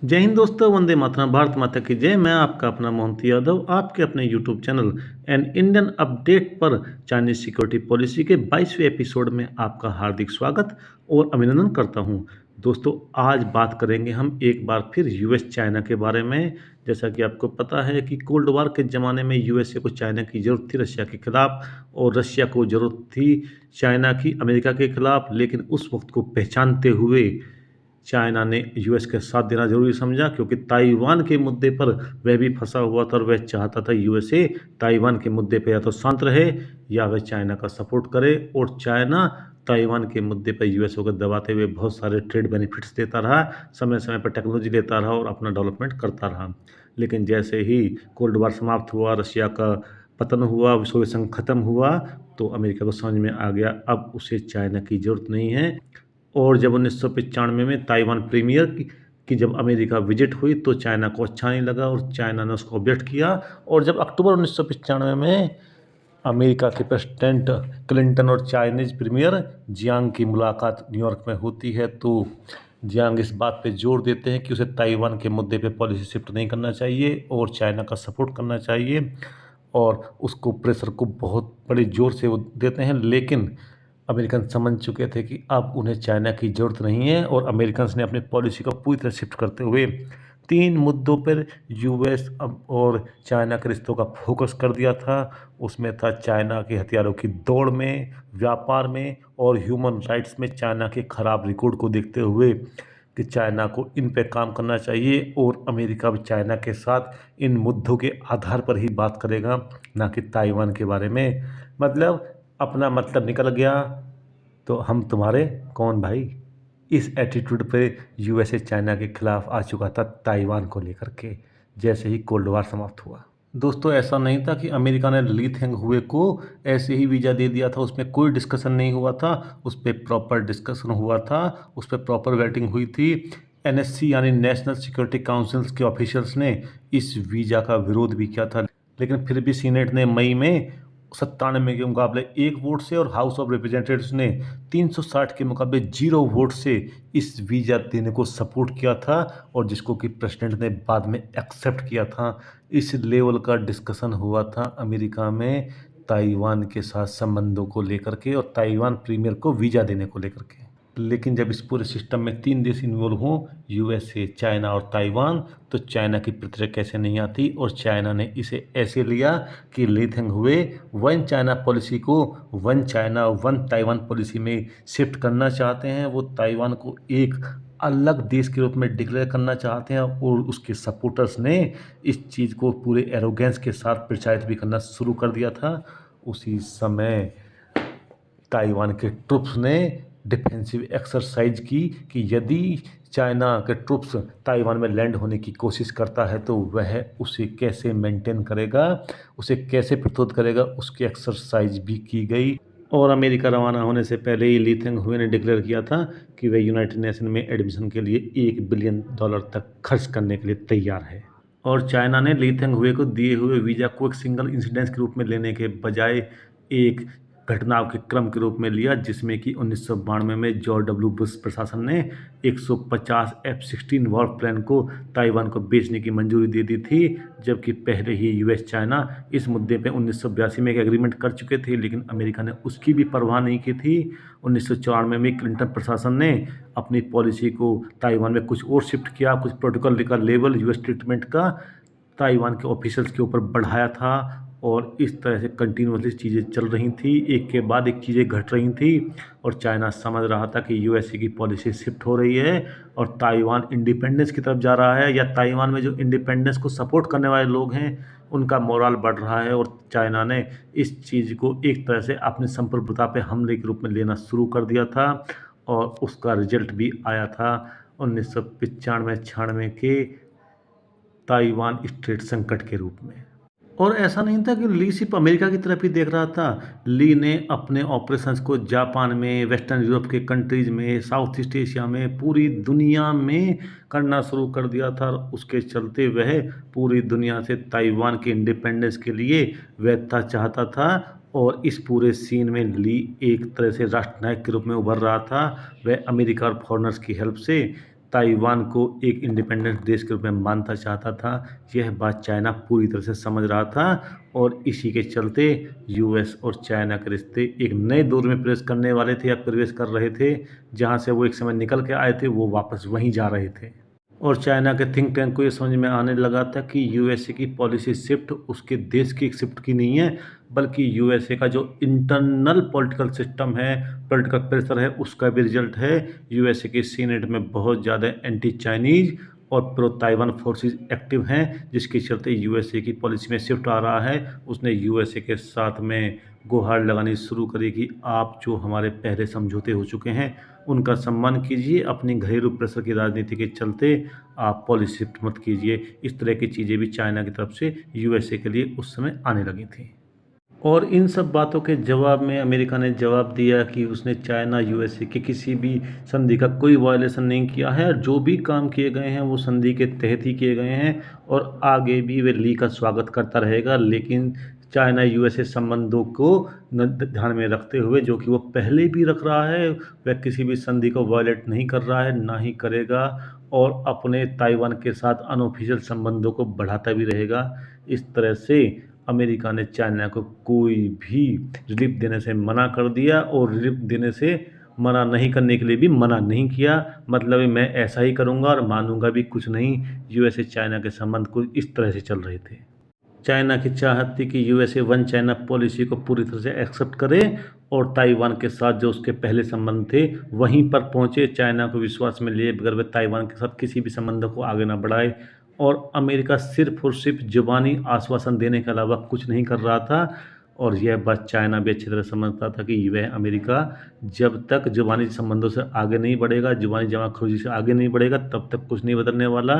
जय हिंद दोस्तों, वंदे मातरम, भारत माता की जय। मैं आपका अपना मोहंती यादव आपके अपने YouTube channel an Indian update पर चाइनीज सिक्योरिटी पॉलिसी के 22वें एपिसोड में आपका हार्दिक स्वागत और अभिनंदन करता हूं। दोस्तों, आज बात करेंगे हम एक बार फिर यूएस चाइना के बारे में। जैसा कि आपको पता है कि कोल्ड वार के ज़माने में यूएसए को चाइना की ज़रूरत थी रशिया के खिलाफ, और रशिया को ज़रूरत थी चाइना की अमेरिका के खिलाफ। लेकिन उस वक्त को पहचानते हुए चाइना ने यूएस के साथ देना ज़रूरी समझा, क्योंकि ताइवान के मुद्दे पर वह भी फंसा हुआ था और वह चाहता था यूएसए ताइवान के मुद्दे पर या तो शांत रहे या वह चाइना का सपोर्ट करे। और चाइना ताइवान के मुद्दे पर यूएसए को दबाते हुए बहुत सारे ट्रेड बेनिफिट्स देता रहा, समय समय पर टेक्नोलॉजी देता रहा और अपना डेवलपमेंट करता रहा। लेकिन जैसे ही कोल्ड वार समाप्त हुआ, रशिया का पतन हुआ, सोवियत संघ खत्म हुआ, तो अमेरिका को समझ में आ गया अब उसे चाइना की ज़रूरत नहीं है। और जब 1995 में ताइवान प्रीमियर की जब अमेरिका विजिट हुई तो चाइना को अच्छा नहीं लगा और चाइना ने उसको ऑब्जेक्ट किया। और जब अक्टूबर 1995 में अमेरिका के प्रेसिडेंट क्लिंटन और चाइनीज प्रीमियर जियांग की मुलाकात न्यूयॉर्क में होती है, तो जियांग इस बात पे जोर देते हैं कि उसे ताइवान के मुद्दे पे पॉलिसी शिफ्ट नहीं करना चाहिए और चाइना का सपोर्ट करना चाहिए। और उसको प्रेशर को बहुत बड़े जोर से वो देते हैं। लेकिन अमेरिकन समझ चुके थे कि अब उन्हें चाइना की ज़रूरत नहीं है, और अमेरिकन ने अपनी पॉलिसी को पूरी तरह शिफ्ट करते हुए 3 मुद्दों पर यूएस और चाइना के रिश्तों का फोकस कर दिया था। उसमें था चाइना के हथियारों की दौड़ में, व्यापार में और ह्यूमन राइट्स में चाइना के खराब रिकॉर्ड को देखते हुए कि चाइना को इन पे काम करना चाहिए, और अमेरिका भी चाइना के साथ इन मुद्दों के आधार पर ही बात करेगा, ना कि ताइवान के बारे में। मतलब अपना मतलब निकल गया तो हम तुम्हारे कौन भाई। इस एटीट्यूड पे यूएसए चाइना के खिलाफ आ चुका था ताइवान को लेकर के, जैसे ही कोल्ड वार समाप्त हुआ। दोस्तों, ऐसा नहीं था कि अमेरिका ने ली थेंग हुए को ऐसे ही वीज़ा दे दिया था, उसमें कोई डिस्कशन नहीं हुआ था। उस पर प्रॉपर डिस्कशन हुआ था, उस पर प्रॉपर वेटिंग हुई थी। एनएससी यानी नेशनल सिक्योरिटी काउंसिल्स के ऑफिशियल्स ने इस वीज़ा का विरोध भी किया था, लेकिन फिर भी सीनेट ने मई में 97 के मुकाबले 1 वोट से और हाउस ऑफ रिप्रेजेंटेटिव्स ने 360 के मुकाबले 0 वोट से इस वीज़ा देने को सपोर्ट किया था, और जिसको कि प्रेसिडेंट ने बाद में एक्सेप्ट किया था। इस लेवल का डिस्कशन हुआ था अमेरिका में ताइवान के साथ संबंधों को लेकर के और ताइवान प्रीमियर को वीज़ा देने को लेकर के। लेकिन जब इस पूरे सिस्टम में 3 देश इन्वॉल्व हों, यूएसए, चाइना और ताइवान, तो चाइना की प्रतिक्रिया कैसे नहीं आती। और चाइना ने इसे ऐसे लिया कि ली थेंग हुए वन चाइना पॉलिसी को one China one Taiwan policy में शिफ्ट करना चाहते हैं। वो ताइवान को एक अलग देश के रूप में डिक्लेयर करना चाहते हैं, और उसके सपोर्टर्स ने इस चीज़ को पूरे एरोगेंस के साथ प्रचारित भी करना शुरू कर दिया था। उसी समय ताइवान के ट्रुप्स ने डिफेंसिव एक्सरसाइज की कि यदि चाइना के ट्रुप्स ताइवान में लैंड होने की कोशिश करता है तो वह उसे कैसे मेंटेन करेगा, उसे कैसे प्रतिरोध करेगा, उसकी एक्सरसाइज भी की गई। और अमेरिका रवाना होने से पहले ही ली थेंग हुए ने डिक्लेयर किया था कि वह यूनाइटेड नेशन में एडमिशन के लिए $1 बिलियन तक खर्च करने के लिए तैयार है। और चाइना ने ली थेंग हुए को दिए हुए वीज़ा को एक सिंगल इंसिडेंस के रूप में लेने के बजाय एक घटनाओं के क्रम के रूप में लिया, जिसमें कि 1992 में जॉर्ज डब्ल्यू बुश प्रशासन ने 150 F-16 वार प्लेन को ताइवान को बेचने की मंजूरी दे दी थी। जबकि पहले ही यूएस चाइना इस मुद्दे पे 1982 में एक एग्रीमेंट कर चुके थे, लेकिन अमेरिका ने उसकी भी परवाह नहीं की थी। 1994 में क्लिंटन प्रशासन ने अपनी पॉलिसी को ताइवान में कुछ और शिफ्ट किया, कुछ प्रोटोकॉल का लेवल यूएस ट्रीटमेंट का ताइवान के ऑफिशियल्स के ऊपर बढ़ाया था। और इस तरह से कंटिन्यूसली चीज़ें चल रही थी, एक के बाद एक चीज़ें घट रही थी। और चाइना समझ रहा था कि यूएसए की पॉलिसी शिफ्ट हो रही है और ताइवान इंडिपेंडेंस की तरफ जा रहा है, या ताइवान में जो इंडिपेंडेंस को सपोर्ट करने वाले लोग हैं उनका मोरल बढ़ रहा है। और चाइना ने इस चीज़ को एक तरह से अपनी संप्रभुता पे हमले के रूप में लेना शुरू कर दिया था, और उसका रिजल्ट भी आया था 1995-96 के ताइवान स्ट्रेट संकट के रूप में। और ऐसा नहीं था कि ली सिर्फ अमेरिका की तरफ ही देख रहा था। ली ने अपने ऑपरेशंस को जापान में, वेस्टर्न यूरोप के कंट्रीज़ में, साउथ ईस्ट एशिया में, पूरी दुनिया में करना शुरू कर दिया था। उसके चलते वह पूरी दुनिया से ताइवान के इंडिपेंडेंस के लिए वैधता चाहता था, और इस पूरे सीन में ली एक तरह से राष्ट्रनायक के रूप में उभर रहा था। वह अमेरिका और फॉरेनर्स की हेल्प से ताइवान को एक इंडिपेंडेंट देश के रूप में मानना चाहता था। यह बात चाइना पूरी तरह से समझ रहा था और इसी के चलते यूएस और चाइना के रिश्ते एक नए दौर में प्रवेश करने वाले थे या प्रवेश कर रहे थे। जहाँ से वो एक समय निकल के आए थे, वो वापस वहीं जा रहे थे। और चाइना के थिंक टैंक को ये समझ में आने लगा था कि यूएसए की पॉलिसी शिफ्ट उसके देश की शिफ्ट की नहीं है, बल्कि यूएसए का जो इंटरनल पॉलिटिकल सिस्टम है, पॉलिटिकल प्रेशर है, उसका भी रिजल्ट है। यूएसए की सीनेट में बहुत ज़्यादा एंटी चाइनीज और प्रो ताइवान फोर्सेस एक्टिव हैं, जिसके चलते यूएसए की पॉलिसी में शिफ्ट आ रहा है। उसने यूएसए के साथ में गुहार लगानी शुरू करी कि आप जो हमारे पहले समझौते हो चुके हैं उनका सम्मान कीजिए, अपनी घरेलू प्रेशर की राजनीति के चलते आप पॉलिसी शिफ्ट मत कीजिए। इस तरह की चीज़ें भी चाइना की तरफ से यूएसए के लिए उस समय आने लगी थी। और इन सब बातों के जवाब में अमेरिका ने जवाब दिया कि उसने चाइना यूएसए के किसी भी संधि का कोई वायलेशन नहीं किया है, और जो भी काम किए गए हैं वो संधि के तहत ही किए गए हैं और आगे भी वे ली का स्वागत करता रहेगा। लेकिन चाइना यूएसए संबंधों को ध्यान में रखते हुए, जो कि वो पहले भी रख रहा है, वह किसी भी संधि को वायलेट नहीं कर रहा है, ना ही करेगा, और अपने ताइवान के साथ अनऑफिशियल संबंधों को बढ़ाता भी रहेगा। इस तरह से अमेरिका ने चाइना को कोई भी रिलीफ देने से मना कर दिया और रिलीफ देने से मना नहीं करने के लिए भी मना नहीं किया। मतलब मैं ऐसा ही करूँगा और मानूंगा भी कुछ नहीं। यूएसए चाइना के संबंध को इस तरह से चल रहे थे। चाइना की चाहत थी कि यूएसए वन चाइना पॉलिसी को पूरी तरह से एक्सेप्ट करे और ताइवान के साथ जो उसके पहले संबंध थे वहीं पर पहुंचे। चाइना को विश्वास में लिए बगैर वे ताइवान के साथ किसी भी संबंध को आगे ना बढ़ाए, और अमेरिका सिर्फ और सिर्फ जुबानी आश्वासन देने के अलावा कुछ नहीं कर रहा था। और यह बात चाइना भी अच्छी तरह समझता था कि वह अमेरिका जब तक जुबानी संबंधों से आगे नहीं बढ़ेगा, जुबानी जमाखोरी से आगे नहीं बढ़ेगा, तब तक कुछ नहीं बदलने वाला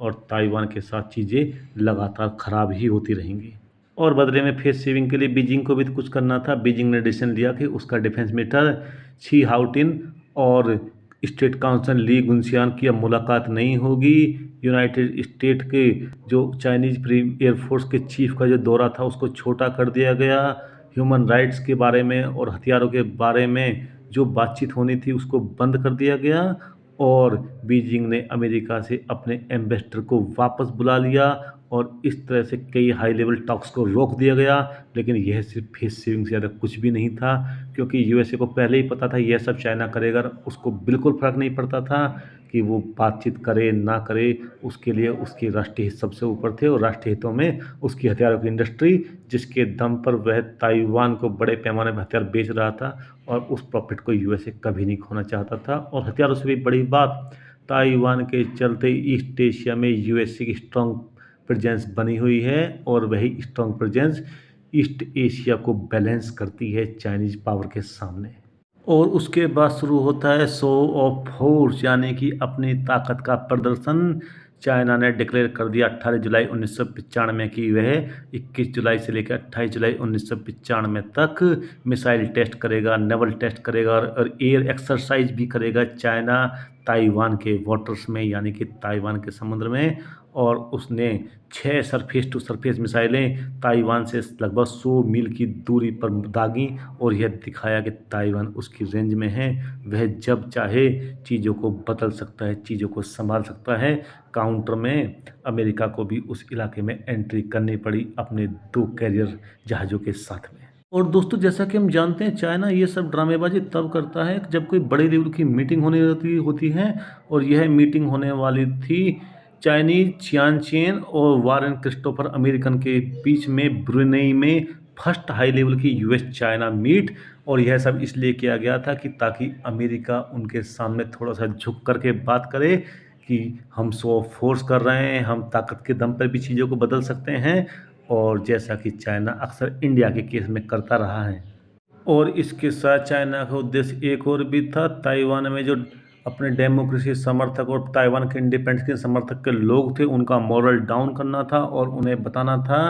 और ताइवान के साथ चीज़ें लगातार ख़राब ही होती रहेंगी। और बदले में फेस सेविंग के लिए बीजिंग को भी तो कुछ करना था। बीजिंग ने डिसीजन लिया कि उसका डिफेंस मिनिस्टर छी हाउटिन और स्टेट काउंसिल ली गुनशियान की अब मुलाकात नहीं होगी। यूनाइटेड स्टेट के जो चाइनीज फ्री एयरफोर्स के चीफ का जो दौरा था उसको छोटा कर दिया गया। ह्यूमन राइट्स के बारे में और हथियारों के बारे में जो बातचीत होनी थी उसको बंद कर दिया गया और बीजिंग ने अमेरिका से अपने एम्बेसडर को वापस बुला लिया और इस तरह से कई हाई लेवल टॉक्स को रोक दिया गया। लेकिन यह सिर्फ फेस सेविंग से ज़्यादा कुछ भी नहीं था, क्योंकि यूएसए को पहले ही पता था यह सब चाइना करेगा। उसको बिल्कुल फ़र्क नहीं पड़ता था कि वो बातचीत करे ना करे, उसके लिए उसके राष्ट्रीय हित सबसे ऊपर थे और राष्ट्रीय हितों में उसकी हथियारों की इंडस्ट्री, जिसके दम पर वह ताइवान को बड़े पैमाने पर हथियार बेच रहा था और उस प्रॉफिट को यूएसए कभी नहीं खोना चाहता था। और हथियारों से भी बड़ी बात, ताइवान के चलते ईस्ट एशिया में यूएसए की स्ट्रॉन्ग प्रेजेंस बनी हुई है और वही स्ट्रॉन्ग प्रेजेंस ईस्ट एशिया को बैलेंस करती है चाइनीज पावर के सामने। और उसके बाद शुरू होता है शो ऑफ फोर्स, यानी कि अपनी ताकत का प्रदर्शन। चाइना ने डिक्लेयर कर दिया 18 जुलाई 1995 की वह 21 जुलाई से लेकर 28 जुलाई 1995 तक मिसाइल टेस्ट करेगा, नेवल टेस्ट करेगा और एयर एक्सरसाइज भी करेगा चाइना ताइवान के वाटर्स में, यानी कि ताइवान के समुद्र में। और उसने 6 सरफेस टू सरफेस मिसाइलें ताइवान से लगभग 100 मील की दूरी पर दागी और यह दिखाया कि ताइवान उसकी रेंज में है, वह जब चाहे चीज़ों को बदल सकता है, चीज़ों को संभाल सकता है। काउंटर में अमेरिका को भी उस इलाके में एंट्री करनी पड़ी अपने 2 कैरियर जहाज़ों के साथ में। और दोस्तों, जैसा कि हम जानते हैं चाइना ये सब ड्रामेबाजी तब करता है जब कोई बड़े लेवल की मीटिंग होती है, और यह मीटिंग होने वाली थी चाइनीज चियानचेन और वारेन क्रिस्टोफर अमेरिकन के बीच में ब्रुनेई में फर्स्ट हाई लेवल की यूएस चाइना मीट। और यह सब इसलिए किया गया था कि ताकि अमेरिका उनके सामने थोड़ा सा झुक करके बात करे कि हम शो ऑफ फोर्स कर रहे हैं, हम ताकत के दम पर भी चीज़ों को बदल सकते हैं, और जैसा कि चाइना अक्सर इंडिया के केस में करता रहा है। और इसके साथ चाइना का उद्देश्य एक और भी था। ताइवान में जो अपने डेमोक्रेसी समर्थक और ताइवान के इंडिपेंडेंस के समर्थक के लोग थे उनका मोरल डाउन करना था और उन्हें बताना था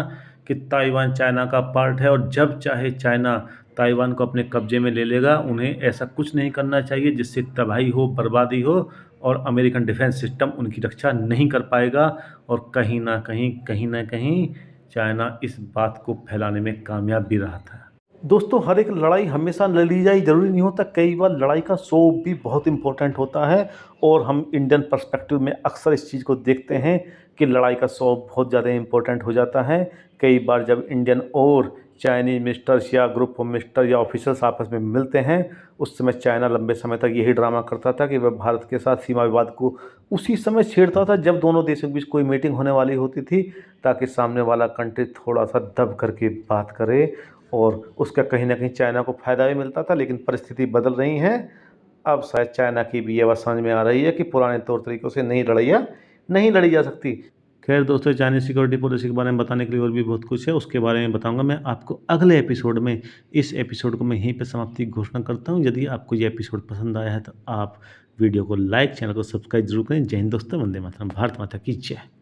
कि ताइवान चाइना का पार्ट है और जब चाहे चाइना ताइवान को अपने कब्जे में ले लेगा। उन्हें ऐसा कुछ नहीं करना चाहिए जिससे तबाही हो, बर्बादी हो और अमेरिकन डिफेंस सिस्टम उनकी रक्षा नहीं कर पाएगा। और कहीं ना कहीं चाइना इस बात को फैलाने में कामयाब भी रहा था। दोस्तों, हर एक लड़ाई हमेशा लड़ी जाए ज़रूरी नहीं होता। कई बार लड़ाई का शो भी बहुत इम्पोर्टेंट होता है और हम इंडियन पर्सपेक्टिव में अक्सर इस चीज़ को देखते हैं कि लड़ाई का शो बहुत ज़्यादा इम्पोर्टेंट हो जाता है। कई बार जब इंडियन और चाइनीज़ मिनिस्टर्स या ग्रुप ऑफ मिनिस्टर या ऑफिसर्स आपस में मिलते हैं, उस समय चाइना लंबे समय तक यही ड्रामा करता था कि वह भारत के साथ सीमा विवाद को उसी समय छेड़ता था जब दोनों देशों के बीच कोई मीटिंग होने वाली होती थी, ताकि सामने वाला कंट्री थोड़ा-सा दब करके बात करे और उसका कहीं न कहीं चाइना को फ़ायदा भी मिलता था। लेकिन परिस्थिति बदल रही है। अब शायद चाइना की भी ये बात समझ में आ रही है कि पुराने तौर तरीकों से नई लड़ाइयाँ नहीं लड़ी जा सकती। खैर दोस्तों, चाइनीज़ सिक्योरिटी पॉलिसी के बारे में बताने के लिए और भी बहुत कुछ है, उसके बारे में बताऊँगा मैं आपको अगले एपिसोड में। इस एपिसोड को मैं यहीं पे समाप्ति की घोषणा करता हूँ। यदि आपको ये एपिसोड पसंद आया है तो आप वीडियो को लाइक, चैनल को सब्सक्राइब ज़रूर करें। जय हिंद दोस्तों, वंदे मातरम, भारत माता की जय।